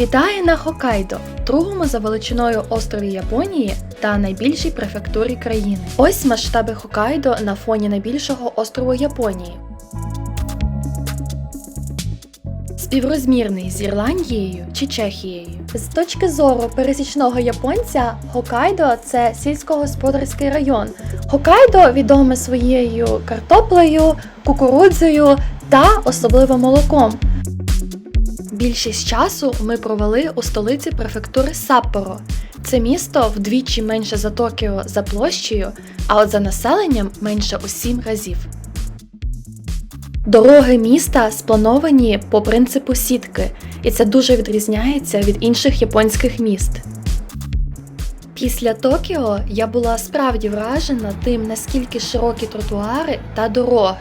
Вітає на Хоккайдо, другому за величиною острові Японії та найбільшій префектурі країни. Ось масштаби Хоккайдо на фоні найбільшого острову Японії. Співрозмірний з Ірландією чи Чехією. З точки зору пересічного японця, Хоккайдо – це сільськогосподарський район. Хоккайдо відоме своєю картоплею, кукурудзою та особливо молоком. Більшість часу ми провели у столиці префектури Саппоро. Це місто вдвічі менше за Токіо за площею, а от за населенням менше у 7 разів. Дороги міста сплановані по принципу сітки, і це дуже відрізняється від інших японських міст. Після Токіо я була справді вражена тим, наскільки широкі тротуари та дороги.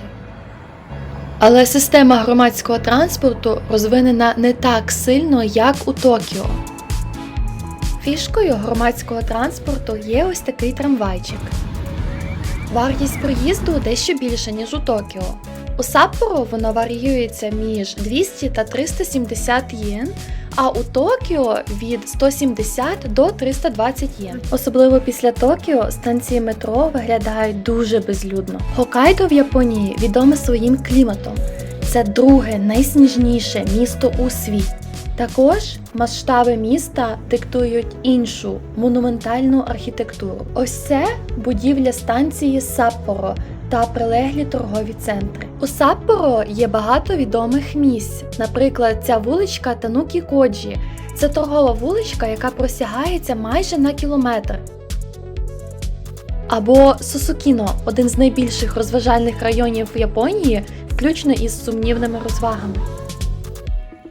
Але система громадського транспорту розвинена не так сильно, як у Токіо. Фішкою громадського транспорту є ось такий трамвайчик. Вартість проїзду дещо більша, ніж у Токіо. У Саппоро вона варіюється між 200 та 370 єн, а у Токіо від 170 до 320 єн. Особливо після Токіо станції метро виглядають дуже безлюдно. Хоккайдо в Японії відоме своїм кліматом. Це друге найсніжніше місто у світі. Також масштаби міста диктують іншу монументальну архітектуру. Ось це будівля станції Саппоро та прилеглі торгові центри. У Саппоро є багато відомих місць, наприклад, ця вуличка Танукі-Коджі. Це торгова вуличка, яка простягається майже на кілометр. Або Сусукіно – один з найбільших розважальних районів в Японії, включно із сумнівними розвагами.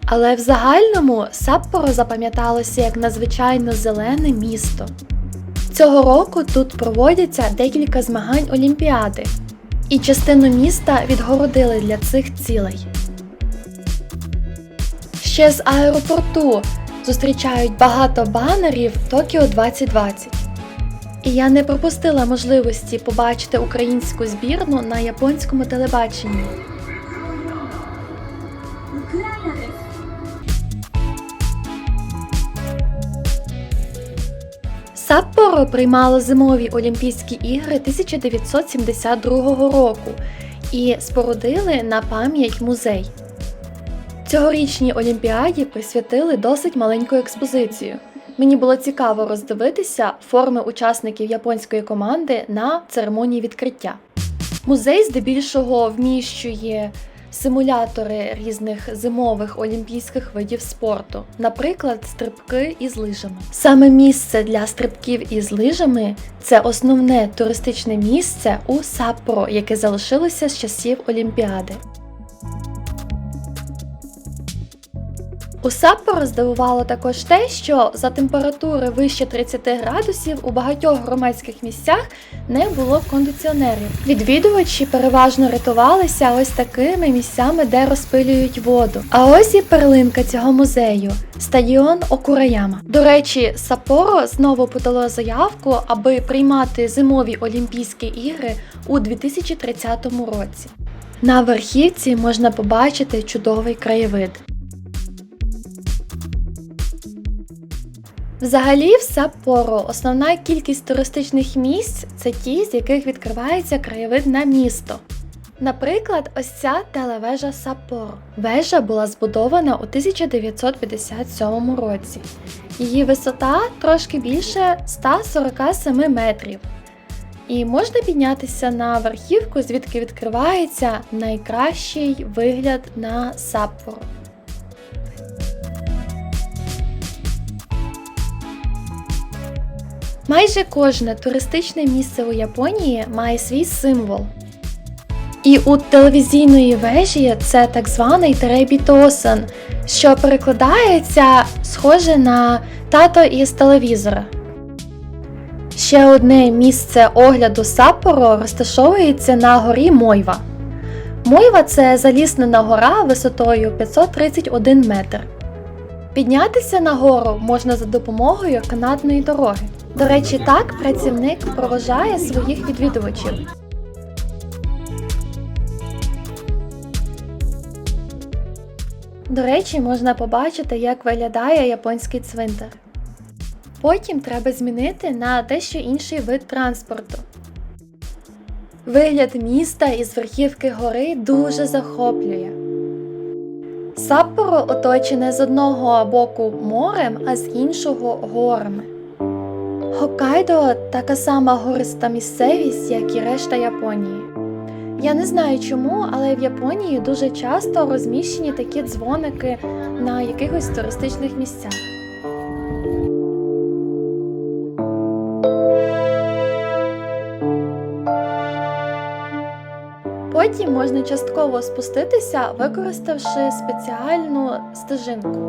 Але в загальному Саппоро запам'яталося як надзвичайно зелене місто. Цього року тут проводяться декілька змагань Олімпіади, і частину міста відгородили для цих цілей. Ще з аеропорту зустрічають багато банерів Токіо 2020. І я не пропустила можливості побачити українську збірну на японському телебаченні. Саппоро приймало зимові Олімпійські ігри 1972 року і спорудили на пам'ять музей. Цьогорічній Олімпіаді присвятили досить маленьку експозицію. Мені було цікаво роздивитися форми учасників японської команди на церемонії відкриття. Музей здебільшого вміщує симулятори різних зимових олімпійських видів спорту, наприклад, стрибки із лижами. Саме місце для стрибків із лижами – це основне туристичне місце у Саппоро, яке залишилося з часів Олімпіади. У Саппоро здивувало також те, що за температури вище 30 градусів у багатьох громадських місцях не було кондиціонерів. Відвідувачі переважно рятувалися ось такими місцями, де розпилюють воду. А ось і перлинка цього музею – стадіон Окураяма. До речі, Саппоро знову подало заявку, аби приймати зимові Олімпійські ігри у 2030 році. На верхівці можна побачити чудовий краєвид. Взагалі в Саппоро основна кількість туристичних місць – це ті, з яких відкривається краєвид на місто. Наприклад, ось ця телевежа Саппоро. Вежа була збудована у 1957 році. Її висота трошки більше 147 метрів. І можна піднятися на верхівку, звідки відкривається найкращий вигляд на Саппоро. Майже кожне туристичне місце у Японії має свій символ. І у телевізійної вежі це так званий Теребі-Тосан, що перекладається схоже на тато із телевізора. Ще одне місце огляду Саппоро розташовується на горі Мойва. Мойва – це заліснена гора висотою 531 метр. Піднятися на гору можна за допомогою канатної дороги. До речі, так працівник проводжає своїх відвідувачів. До речі, можна побачити, як виглядає японський цвинтар. Потім треба змінити на дещо інший вид транспорту. Вигляд міста із верхівки гори дуже захоплює. Саппоро оточене з одного боку морем, а з іншого горами. Хоккайдо – така сама гориста місцевість, як і решта Японії. Я не знаю чому, але в Японії дуже часто розміщені такі дзвоники на якихось туристичних місцях. Потім можна частково спуститися, використавши спеціальну стежинку.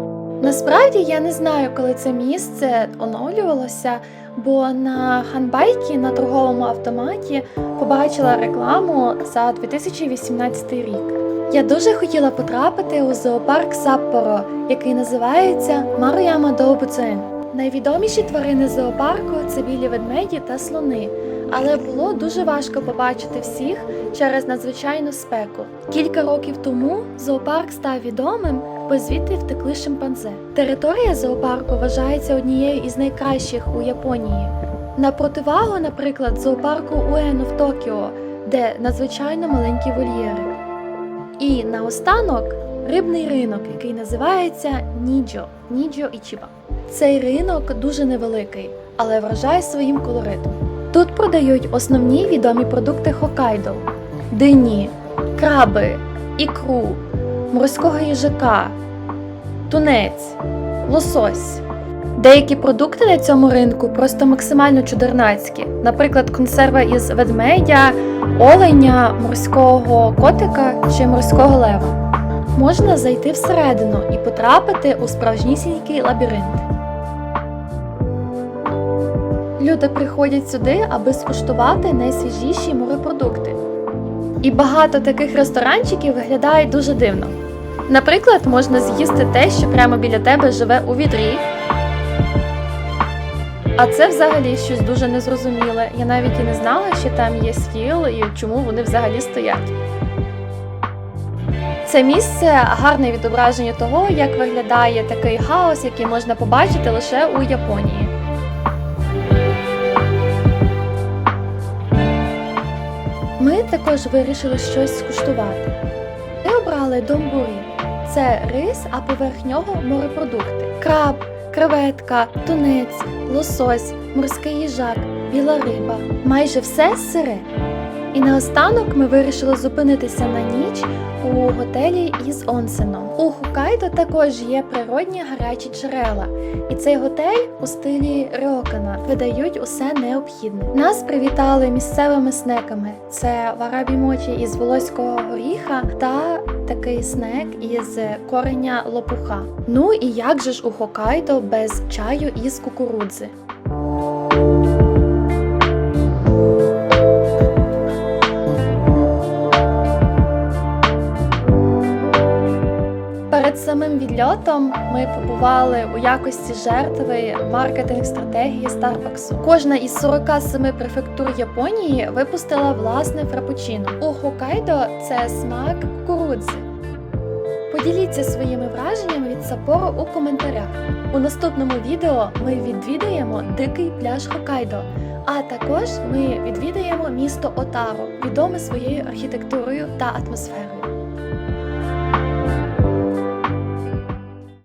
Насправді я не знаю, коли це місце оновлювалося, бо на Ханбайкі на торговому автоматі побачила рекламу за 2018 рік. Я дуже хотіла потрапити у зоопарк Саппоро, який називається Маруяма Доубуцен. Найвідоміші тварини зоопарку – це білі ведмеді та слони, але було дуже важко побачити всіх через надзвичайну спеку. Кілька років тому зоопарк став відомим, бо звідти втекли шимпанзе. Територія зоопарку вважається однією із найкращих у Японії. На противагу, наприклад, зоопарку Уену в Токіо, де надзвичайно маленькі вольєри. І наостанок рибний ринок, який називається Ніджо Ічіба. Цей ринок дуже невеликий, але вражає своїм колоритом. Тут продають основні відомі продукти Хоккайдо – дині, краби, ікру, морського їжака, тунець, лосось. Деякі продукти на цьому ринку просто максимально чудернацькі. Наприклад, консерва із ведмедя, оленя, морського котика чи морського лева. Можна зайти всередину і потрапити у справжнісінький лабіринт. Люди приходять сюди, аби скуштувати найсвіжіші морепродукти. І багато таких ресторанчиків виглядають дуже дивно. Наприклад, можна з'їсти те, що прямо біля тебе живе у відрі. А це взагалі щось дуже незрозуміле. Я навіть і не знала, що там є стіл і чому вони взагалі стоять. Це місце – гарне відображення того, як виглядає такий хаос, який можна побачити лише у Японії. Ми також вирішили щось скуштувати. Ми обрали домбурі. Це рис, а поверх нього морепродукти. Краб, креветка, тунець, лосось, морський їжак, біла риба. Майже все сире. І наостанок ми вирішили зупинитися на ніч у готелі із онсеном. У Хоккайдо також є природні гарячі джерела. І цей готель у стилі рьокана видають усе необхідне. Нас привітали місцевими снеками. Це варабі-мочі із волоського горіха та такий снек із кореня лопуха. Ну і як же ж у Хоккайдо без чаю із кукурудзи? Перед самим відльотом ми побували у якості жертви маркетинг-стратегії Старбаксу. Кожна із 47 префектур Японії випустила власне фрапучино. У Хоккайдо це смак кукурудзи. Поділіться своїми враженнями від Саппоро у коментарях. У наступному відео ми відвідаємо дикий пляж Хоккайдо, а також ми відвідаємо місто Отаро, відоме своєю архітектурою та атмосферою.